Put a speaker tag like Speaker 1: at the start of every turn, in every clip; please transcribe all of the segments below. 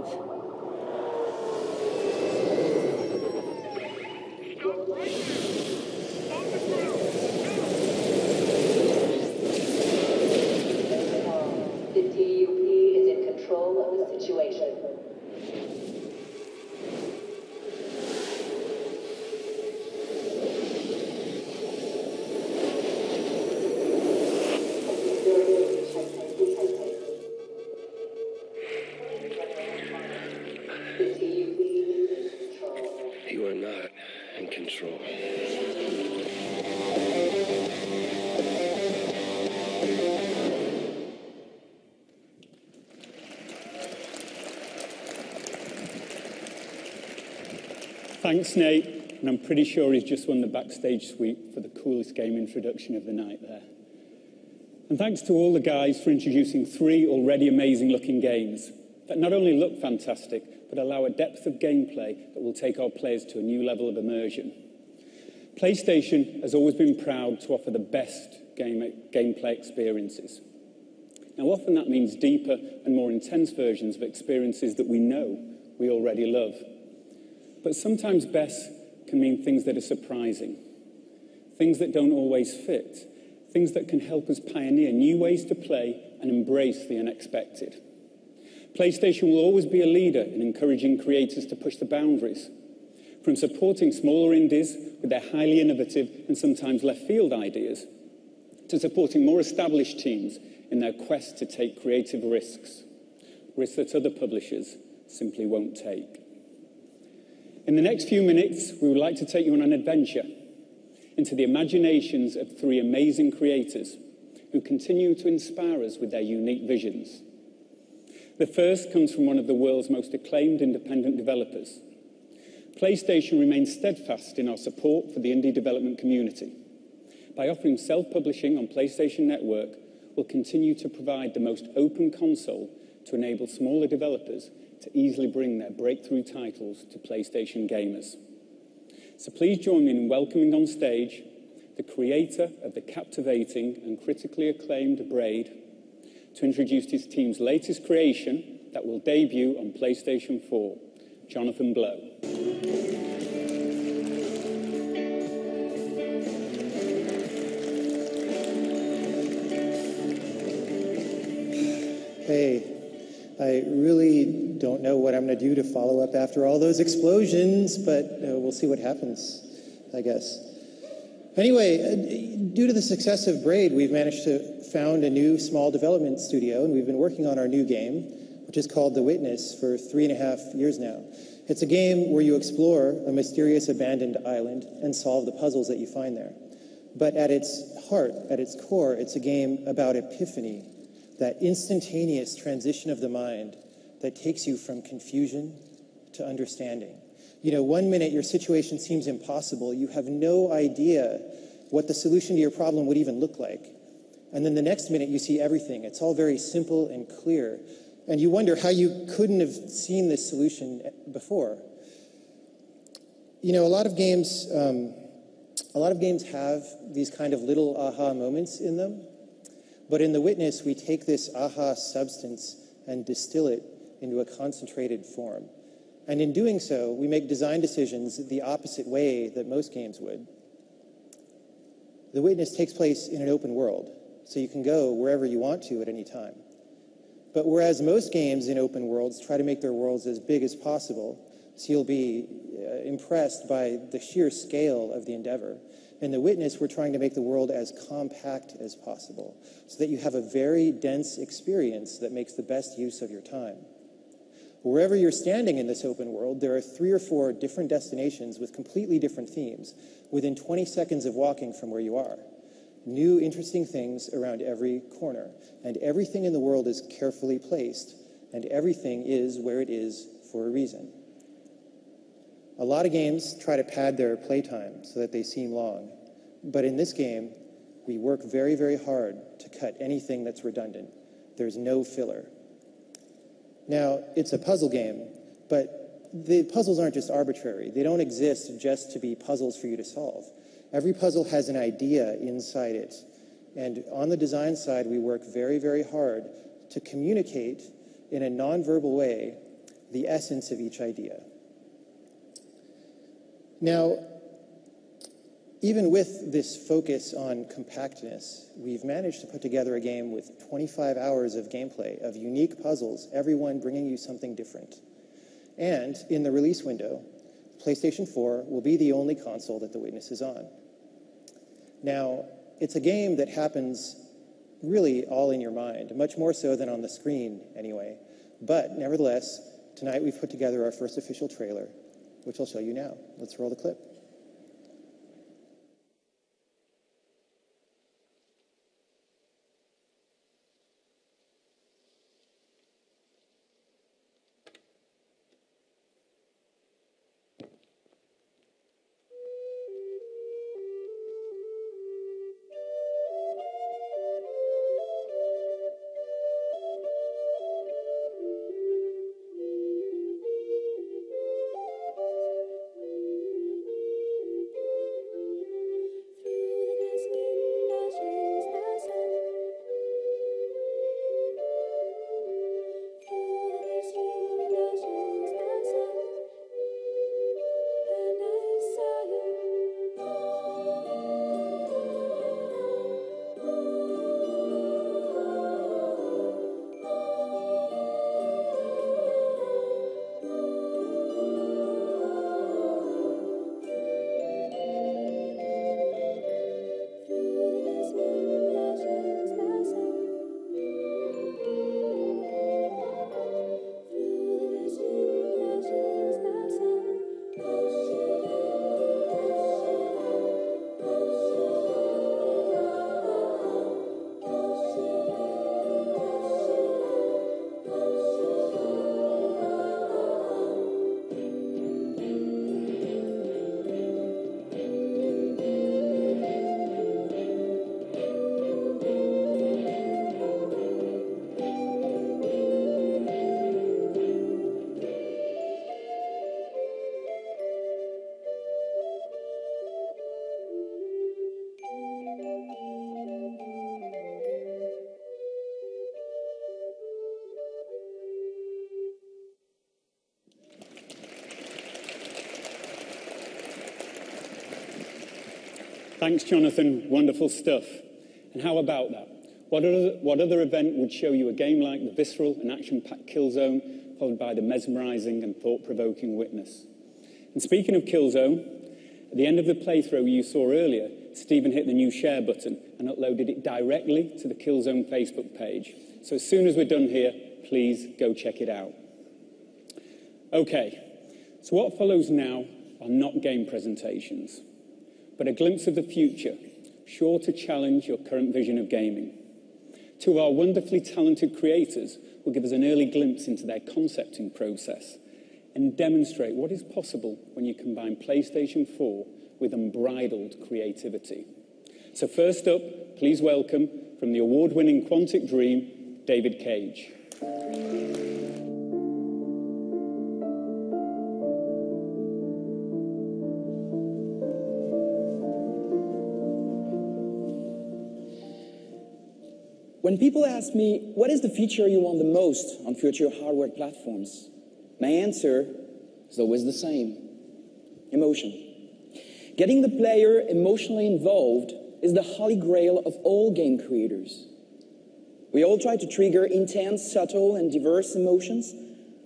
Speaker 1: minds.
Speaker 2: The TUP is in control of the situation.
Speaker 3: You are not in control.
Speaker 4: Thanks, Nate. And I'm pretty sure he's just won the backstage suite for the coolest game introduction of the night there. And thanks to all the guys for introducing 3 already amazing-looking games that not only look fantastic, but allow a depth of gameplay that will take our players to a new level of immersion. PlayStation has always been proud to offer the best gameplay experiences. Now, often that means deeper and more intense versions of experiences that we know we already love. But sometimes best can mean things that are surprising, things that don't always fit, things that can help us pioneer new ways to play and embrace the unexpected. PlayStation will always be a leader in encouraging creators to push the boundaries, from supporting smaller indies with their highly innovative and sometimes left-field ideas, to supporting more established teams in their quest to take creative risks that other publishers simply won't take. In the next few minutes, we would like to take you on an adventure into the imaginations of 3 amazing creators who continue to inspire us with their unique visions. The first comes from one of the world's most acclaimed independent developers. PlayStation remains steadfast in our support for the indie development community. By offering self-publishing on PlayStation Network, we'll continue to provide the most open console to enable smaller developers to easily bring their breakthrough titles to PlayStation gamers. So please join me in welcoming on stage the creator of the captivating and critically acclaimed Braid to introduce his team's latest creation that will debut on PlayStation 4, Jonathan Blow.
Speaker 5: Hey, I really don't know what I'm going to do to follow up after all those explosions, but we'll see what happens, I guess. Anyway, due to the success of Braid, we've managed to found a new small development studio, and we've been working on our new game, which is called The Witness, for 3.5 years now. It's a game where you explore a mysterious abandoned island and solve the puzzles that you find there. But at its heart, at its core, it's a game about epiphany, that instantaneous transition of the mind that takes you from confusion to understanding. You know, one minute your situation seems impossible. You have no idea what the solution to your problem would even look like. And then the next minute you see everything. It's all very simple and clear. And you wonder how you couldn't have seen this solution before. You know, a lot of games have these kind of little aha moments in them. But in The Witness, we take this aha substance and distill it into a concentrated form. And in doing so, we make design decisions the opposite way that most games would. The Witness takes place in an open world, so you can go wherever you want to at any time. But whereas most games in open worlds try to make their worlds as big as possible, so you'll be impressed by the sheer scale of the endeavor, in The Witness, we're trying to make the world as compact as possible, so that you have a very dense experience that makes the best use of your time. Wherever you're standing in this open world, there are 3 or 4 different destinations with completely different themes within 20 seconds of walking from where you are. New, interesting things around every corner, and everything in the world is carefully placed, and everything is where it is for a reason. A lot of games try to pad their playtime so that they seem long, but in this game, we work very, very hard to cut anything that's redundant. There's no filler. Now, it's a puzzle game, but the puzzles aren't just arbitrary. They don't exist just to be puzzles for you to solve. Every puzzle has an idea inside it. And on the design side, we work very, very hard to communicate in a nonverbal way the essence of each idea. Now, even with this focus on compactness, we've managed to put together a game with 25 hours of gameplay, of unique puzzles, everyone bringing you something different. And in the release window, PlayStation 4 will be the only console that The Witness is on. Now, it's a game that happens really all in your mind, much more so than on the screen anyway. But nevertheless, tonight we've put together our first official trailer, which I'll show you now. Let's roll the clip.
Speaker 4: Thanks, Jonathan. Wonderful stuff. And how about that? What other event would show you a game like the visceral and action-packed Killzone, followed by the mesmerizing and thought-provoking Witness? And speaking of Killzone, at the end of the playthrough you saw earlier, Stephen hit the new share button and uploaded it directly to the Killzone Facebook page. So as soon as we're done here, please go check it out. Okay, so what follows now are not game presentations, but a glimpse of the future, sure to challenge your current vision of gaming. Two of our wonderfully talented creators will give us an early glimpse into their concepting process and demonstrate what is possible when you combine PlayStation 4 with unbridled creativity. So first up, please welcome, from the award-winning Quantic Dream, David Cage.
Speaker 1: When people ask me, what is the feature you want the most on future hardware platforms? My answer is always the same: emotion. Getting the player emotionally involved is the holy grail of all game creators. We all try to trigger intense, subtle, and diverse emotions.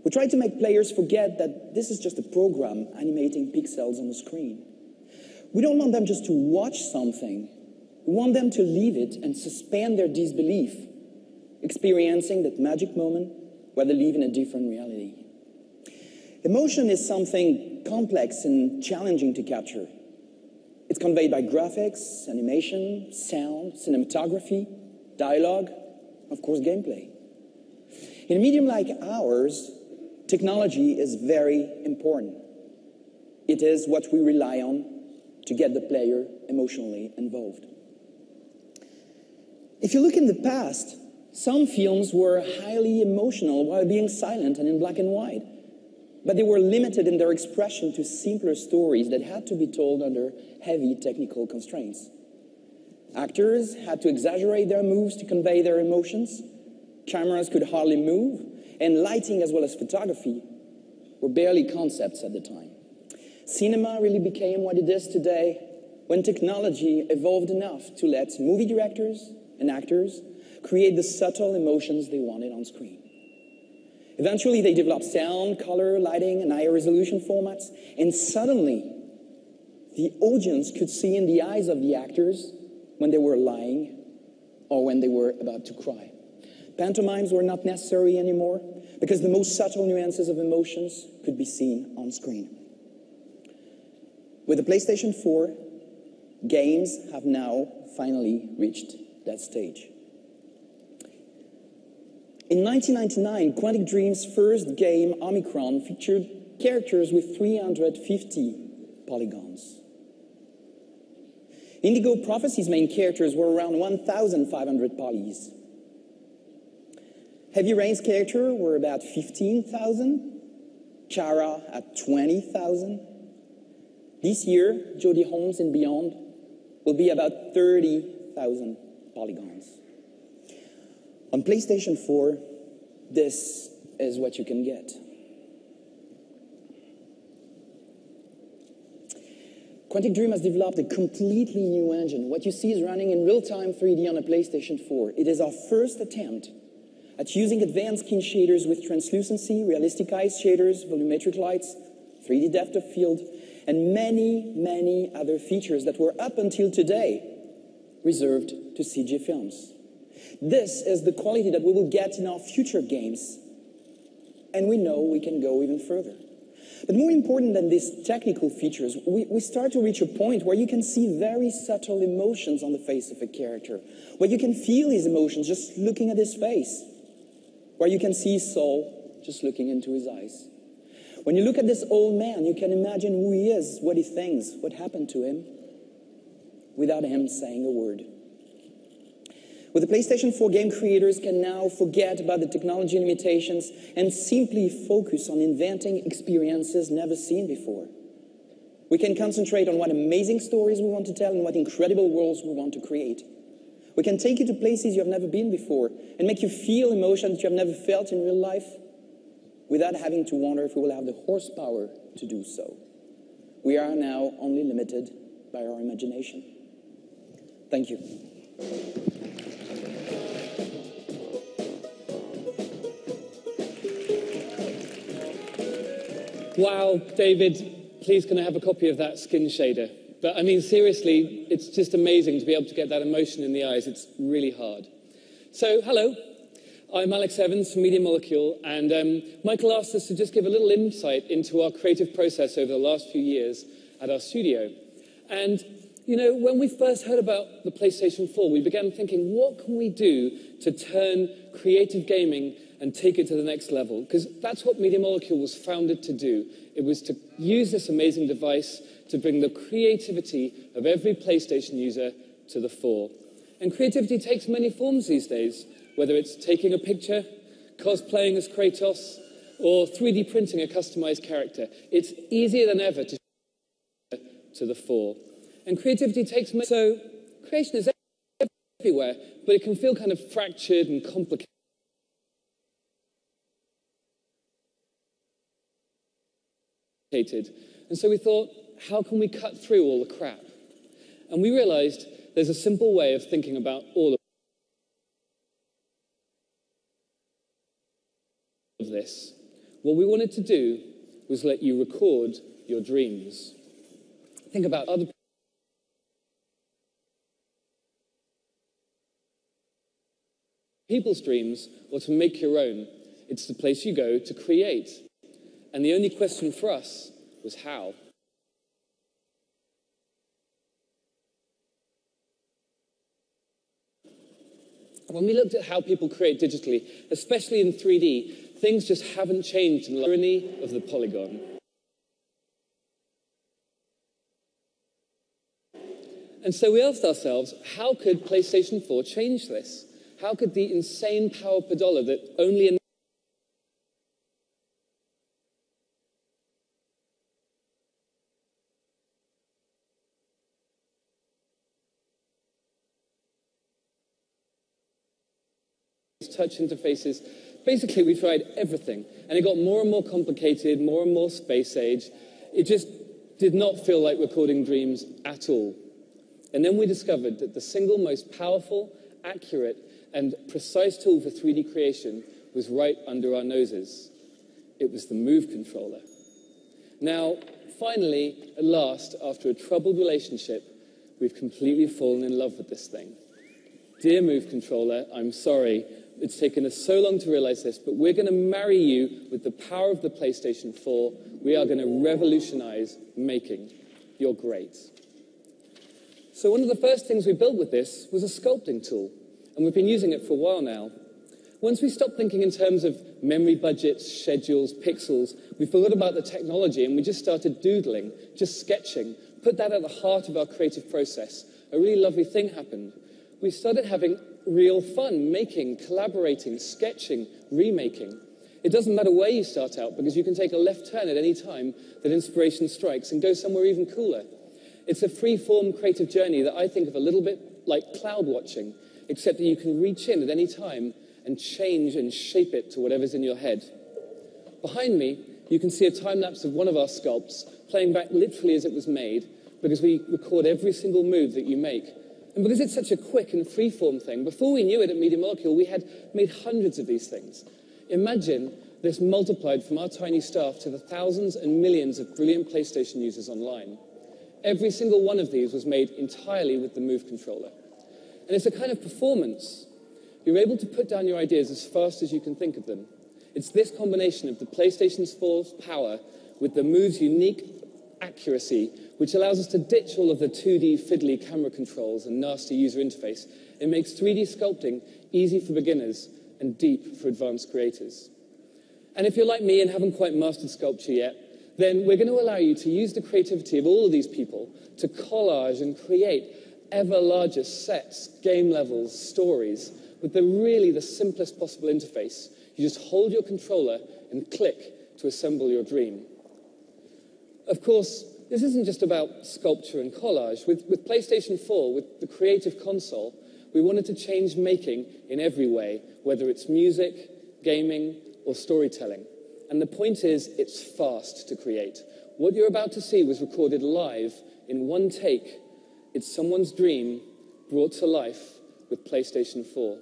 Speaker 1: We try to make players forget that this is just a program animating pixels on the screen. We don't want them just to watch something. We want them to live it and suspend their disbelief, experiencing that magic moment where they live in a different reality. Emotion is something complex and challenging to capture. It's conveyed by graphics, animation, sound, cinematography, dialogue, of course, gameplay. In a medium like ours, technology is very important. It is what we rely on to get the player emotionally involved. If you look in the past, some films were highly emotional while being silent and in black and white. But they were limited in their expression to simpler stories that had to be told under heavy technical constraints. Actors had to exaggerate their moves to convey their emotions. Cameras could hardly move, and lighting as well as photography were barely concepts at the time. Cinema really became what it is today when technology evolved enough to let movie directors and actors create the subtle emotions they wanted on screen. Eventually, they developed sound, color, lighting, and higher resolution formats, and suddenly, the audience could see in the eyes of the actors when they were lying or when they were about to cry. Pantomimes were not necessary anymore because the most subtle nuances of emotions could be seen on screen. With the PlayStation 4, games have now finally reached that stage. In 1999, Quantic Dream's first game, Omicron, featured characters with 350 polygons. Indigo Prophecy's main characters were around 1,500 polys. Heavy Rain's characters were about 15,000, Chara at 20,000. This year, Jodie Holmes and beyond will be about 30,000 polygons. On PlayStation 4, this is what you can get. Quantic Dream has developed a completely new engine. What you see is running in real-time 3D on a PlayStation 4. It is our first attempt at using advanced skin shaders with translucency, realistic ice shaders, volumetric lights, 3D depth of field, and many, many other features that were up until today reserved to CG films. This is the quality that we will get in our future games, and we know we can go even further. But more important than these technical features, we start to reach a point where you can see very subtle emotions on the face of a character, where you can feel his emotions just looking at his face, where you can see his soul just looking into his eyes. When you look at this old man, you can imagine who he is, what he thinks, what happened to him, without him saying a word. With the PlayStation 4, game creators can now forget about the technology limitations and simply focus on inventing experiences never seen before. We can concentrate on what amazing stories we want to tell and what incredible worlds we want to create. We can take you to places you have never been before and make you feel emotions you have never felt in real life without having to wonder if we will have the horsepower to do so. We are now only limited by our imagination. Thank you.
Speaker 3: Wow, David, please can I have a copy of that skin shader? But I mean, seriously, it's just amazing to be able to get that emotion in the eyes. It's really hard. So, hello, I'm Alex Evans from Media Molecule, and Michael asked us to just give a little insight into our creative process over the last few years at our studio. And, you know, when we first heard about the PlayStation 4, we began thinking, what can we do to turn creative gaming and take it to the next level? Because that's what Media Molecule was founded to do. It was to use this amazing device to bring the creativity of every PlayStation user to the fore. And creativity takes many forms these days, whether it's taking a picture, cosplaying as Kratos, or 3D printing a customized character. It's easier than ever to the fore. And creativity takes many... So creation is everywhere, but it can feel kind of fractured and complicated. And so we thought, how can we cut through all the crap? And we realized there's a simple way of thinking about all of this. What we wanted to do was let you record your dreams. Think about other people's dreams, or to make your own. It's the place you go to create. And the only question for us was how. When we looked at how people create digitally, especially in 3D, things just haven't changed in the irony of the polygon. And so we asked ourselves, how could PlayStation 4 change this? How could the insane power per dollar that only touch interfaces Basically, we tried everything, and it got more and more complicated, more and more space age. It just did not feel like recording dreams at all. And then we discovered that the single most powerful, accurate, and precise tool for 3D creation was right under our noses. It was the Move controller. Now, finally, at last, after a troubled relationship, we've completely fallen in love with this thing. Dear Move controller, I'm sorry. It's taken us so long to realize this, but we're going to marry you with the power of the PlayStation 4. We are going to revolutionize making. You're great. So one of the first things we built with this was a sculpting tool, and we've been using it for a while now. Once we stopped thinking in terms of memory budgets, schedules, pixels, we forgot about the technology and we just started doodling, just sketching, put that at the heart of our creative process. A really lovely thing happened. We started having real fun, making, collaborating, sketching, remaking. It doesn't matter where you start out because you can take a left turn at any time that inspiration strikes and go somewhere even cooler. It's a free-form creative journey that I think of a little bit like cloud watching, except that you can reach in at any time and change and shape it to whatever's in your head. Behind me, you can see a time-lapse of one of our sculpts playing back literally as it was made because we record every single move that you make. And because it's such a quick and free-form thing, before we knew it at Media Molecule, we had made hundreds of these things. Imagine this multiplied from our tiny staff to the thousands and millions of brilliant PlayStation users online. Every single one of these was made entirely with the Move controller. And it's a kind of performance. You're able to put down your ideas as fast as you can think of them. It's this combination of the PlayStation 4's power with the Move's unique accuracy, which allows us to ditch all of the 2D fiddly camera controls and nasty user interface. It makes 3D sculpting easy for beginners and deep for advanced creators. And if you're like me and haven't quite mastered sculpture yet, then we're going to allow you to use the creativity of all of these people to collage and create ever larger sets, game levels, stories, with the simplest possible interface. You just hold your controller and click to assemble your dream. Of course, this isn't just about sculpture and collage. With PlayStation 4, with the Creative Console, we wanted to change making in every way, whether it's music, gaming, or storytelling. And the point is, it's fast to create. What you're about to see was recorded live in one take. It's someone's dream brought to life with PlayStation 4.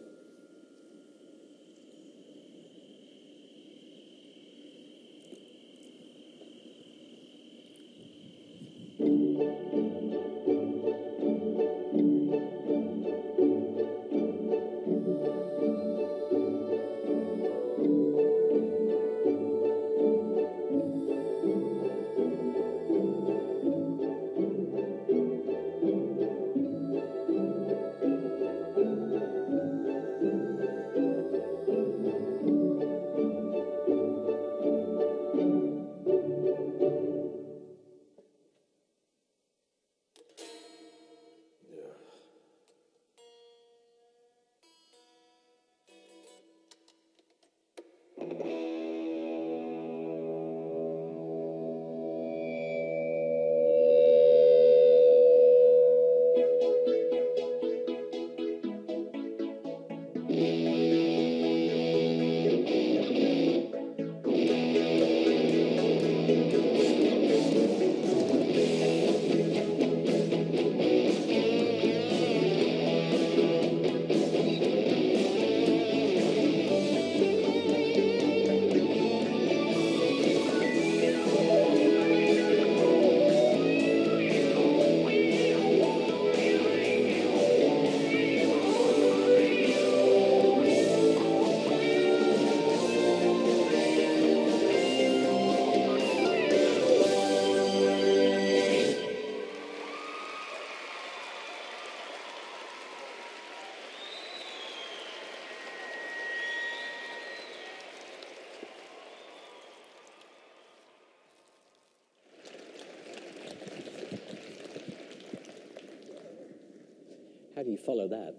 Speaker 6: How do you follow that?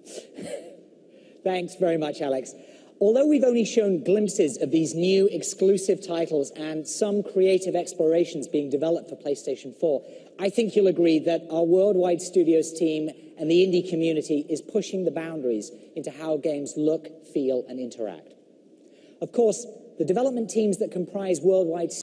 Speaker 6: Thanks very much, Alex. Although we've only shown glimpses of these new exclusive titles and some creative explorations being developed for PlayStation 4, I think you'll agree that our worldwide studios team and the indie community is pushing the boundaries into how games look, feel, and interact. Of course, the development teams that comprise worldwide